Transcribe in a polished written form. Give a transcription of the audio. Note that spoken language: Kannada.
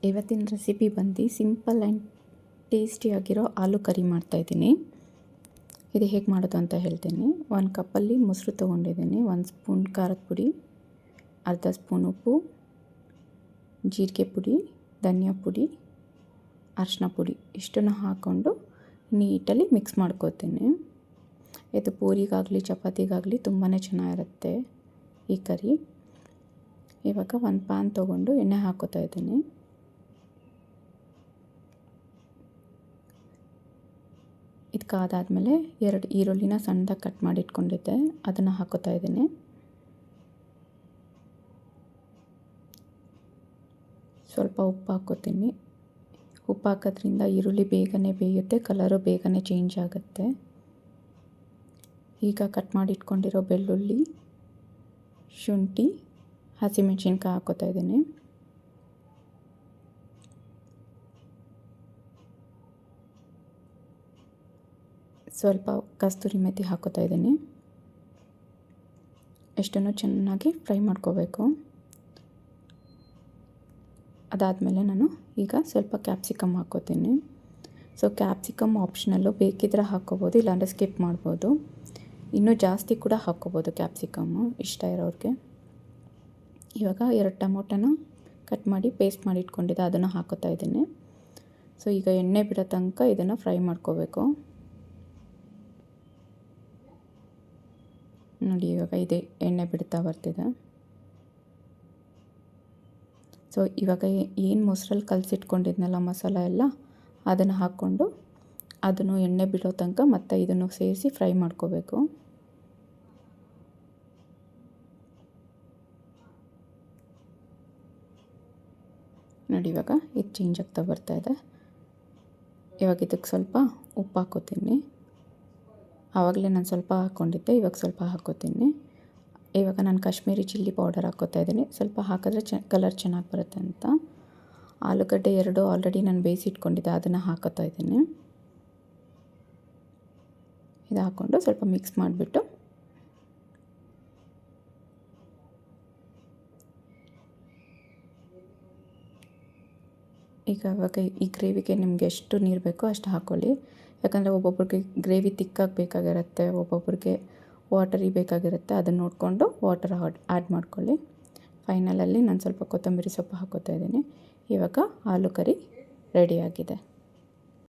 ಇವತ್ತಿನ ರೆಸಿಪಿ ಬಂದು ಸಿಂಪಲ್ ಆ್ಯಂಡ್ ಟೇಸ್ಟಿಯಾಗಿರೋ ಆಲೂ ಕರಿ ಮಾಡ್ತಾಯಿದ್ದೀನಿ. ಇದು ಹೇಗೆ ಮಾಡೋದು ಅಂತ ಹೇಳ್ತೀನಿ. 1 ಕಪ್ಪಲ್ಲಿ ಮೊಸರು ತೊಗೊಂಡಿದ್ದೀನಿ, 1 ಸ್ಪೂನ್ ಖಾರದ ಪುಡಿ, ಅರ್ಧ ಸ್ಪೂನ್ ಉಪ್ಪು, ಜೀರಿಗೆ ಪುಡಿ, ಧನಿಯಾ ಪುಡಿ, ಅರಿಶಿನ ಪುಡಿ ಇಷ್ಟನ್ನು ಹಾಕ್ಕೊಂಡು ನೀಟಲ್ಲಿ ಮಿಕ್ಸ್ ಮಾಡ್ಕೋತೀನಿ. ಇದು ಪೂರಿಗಾಗಲಿ ಚಪಾತಿಗಾಗಲಿ ತುಂಬಾ ಚೆನ್ನಾಗಿರುತ್ತೆ ಈ ಕರಿ. ಇವಾಗ ಒಂದು ಪ್ಯಾನ್ ತೊಗೊಂಡು ಎಣ್ಣೆ ಹಾಕ್ಕೋತಾ ಇದ್ದೀನಿ. ಇದಕ್ಕಾದಾದಮೇಲೆ 2 ಈರುಳ್ಳಿನ ಸಣ್ಣದಾಗಿ ಕಟ್ ಮಾಡಿ ಇಟ್ಕೊಂಡಿದ್ದೆ, ಅದನ್ನು ಹಾಕ್ಕೋತಾ ಇದ್ದೀನಿ. ಸ್ವಲ್ಪ ಉಪ್ಪು ಹಾಕ್ಕೋತೀನಿ. ಉಪ್ಪು ಹಾಕೋದ್ರಿಂದ ಈರುಳ್ಳಿ ಬೇಗನೆ ಬೇಯುತ್ತೆ, ಕಲರು ಬೇಗನೆ ಚೇಂಜ್ ಆಗುತ್ತೆ. ಈಗ ಕಟ್ ಮಾಡಿ ಇಟ್ಕೊಂಡಿರೋ ಬೆಳ್ಳುಳ್ಳಿ, ಶುಂಠಿ, ಹಸಿಮೆಣಸಿನ್ಕಾಯಿ ಹಾಕ್ಕೋತಾ ಇದ್ದೀನಿ. ಸ್ವಲ್ಪ ಕಸ್ತೂರಿ ಮೆಥಿ ಹಾಕ್ಕೋತಾ ಇದ್ದೀನಿ. ಎಷ್ಟನ್ನು ಚೆನ್ನಾಗಿ ಫ್ರೈ ಮಾಡ್ಕೋಬೇಕು. ಅದಾದಮೇಲೆ ನಾನು ಈಗ ಸ್ವಲ್ಪ ಕ್ಯಾಪ್ಸಿಕಮ್ ಹಾಕ್ಕೋತೀನಿ. ಸೊ ಕ್ಯಾಪ್ಸಿಕಮ್ ಆಪ್ಷನಲ್ಲು, ಬೇಕಿದ್ರೆ ಹಾಕ್ಕೋಬೋದು, ಇಲ್ಲಾಂದರೆ ಸ್ಕಿಪ್ ಮಾಡ್ಬೋದು. ಇನ್ನೂ ಜಾಸ್ತಿ ಕೂಡ ಹಾಕ್ಕೋಬೋದು ಕ್ಯಾಪ್ಸಿಕಮ್ಮು ಇಷ್ಟ ಇರೋರಿಗೆ. ಇವಾಗ 2 ಟೊಮೊಟೊನ ಕಟ್ ಮಾಡಿ ಪೇಸ್ಟ್ ಮಾಡಿ ಇಟ್ಕೊಂಡಿದ್ದೆ, ಅದನ್ನು ಹಾಕ್ಕೋತಾ ಇದ್ದೀನಿ. ಸೊ ಈಗ ಎಣ್ಣೆ ಬಿಡೋ ತನಕ ಇದನ್ನು ಫ್ರೈ ಮಾಡ್ಕೋಬೇಕು. ನೋಡಿ, ಇವಾಗ ಇದೆ ಎಣ್ಣೆ ಬಿಡ್ತಾ ಬರ್ತಿದೆ. ಸೊ ಇವಾಗ ಏನು ಮೊಸರಲ್ಲಿ ಕಲಸಿಟ್ಕೊಂಡಿದ್ನಲ್ಲ ಮಸಾಲ ಎಲ್ಲ, ಅದನ್ನು ಹಾಕ್ಕೊಂಡು ಅದನ್ನು ಎಣ್ಣೆ ಬಿಡೋ ತನಕ ಮತ್ತೆ ಇದನ್ನು ಸೇರಿಸಿ ಫ್ರೈ ಮಾಡ್ಕೋಬೇಕು. ನೋಡಿ, ಇವಾಗ ಇದು ಚೇಂಜ್ ಆಗ್ತಾ ಬರ್ತಾಯಿದೆ. ಇವಾಗ ಇದಕ್ಕೆ ಸ್ವಲ್ಪ ಉಪ್ಪು ಹಾಕ್ಕೋತೀನಿ. ಆವಾಗಲೇ ನಾನು ಸ್ವಲ್ಪ ಹಾಕ್ಕೊಂಡಿದ್ದೆ, ಇವಾಗ ಸ್ವಲ್ಪ ಹಾಕ್ಕೋತೀನಿ. ಇವಾಗ ನಾನು ಕಾಶ್ಮೀರಿ ಚಿಲ್ಲಿ ಪೌಡರ್ ಹಾಕ್ಕೋತಾ ಇದ್ದೀನಿ. ಸ್ವಲ್ಪ ಹಾಕಿದ್ರೆ ಕಲರ್ ಚೆನ್ನಾಗಿ ಬರುತ್ತೆ ಅಂತ. ಆಲೂಗಡ್ಡೆ 2 ಆಲ್ರೆಡಿ ನಾನು ಬೇಯಿಸಿಟ್ಕೊಂಡಿದ್ದೆ, ಅದನ್ನು ಹಾಕ್ಕೋತಾ ಇದ್ದೀನಿ. ಇದು ಹಾಕ್ಕೊಂಡು ಸ್ವಲ್ಪ ಮಿಕ್ಸ್ ಮಾಡಿಬಿಟ್ಟು ಇವಾಗ ಈ ಗ್ರೇವಿಗೆ ನಿಮಗೆ ಎಷ್ಟು ನೀರು ಬೇಕೋ ಅಷ್ಟು ಹಾಕ್ಕೊಳ್ಳಿ. ಯಾಕಂದರೆ ಒಬ್ಬೊಬ್ರಿಗೆ ಗ್ರೇವಿ ತಿಕ್ಕಾಗಿ ಬೇಕಾಗಿರುತ್ತೆ, ಒಬ್ಬೊಬ್ರಿಗೆ ವಾಟರಿ ಬೇಕಾಗಿರುತ್ತೆ. ಅದನ್ನು ನೋಡಿಕೊಂಡು ವಾಟರ್ ಆ್ಯಡ್ ಮಾಡ್ಕೊಳ್ಳಿ. ಫೈನಲಲ್ಲಿ ನಾನು ಸ್ವಲ್ಪ ಕೊತ್ತಂಬರಿ ಸೊಪ್ಪು ಹಾಕ್ಕೋತಾ ಇದ್ದೀನಿ. ಇವಾಗ ಆಲೂ ಕರಿ ರೆಡಿಯಾಗಿದೆ.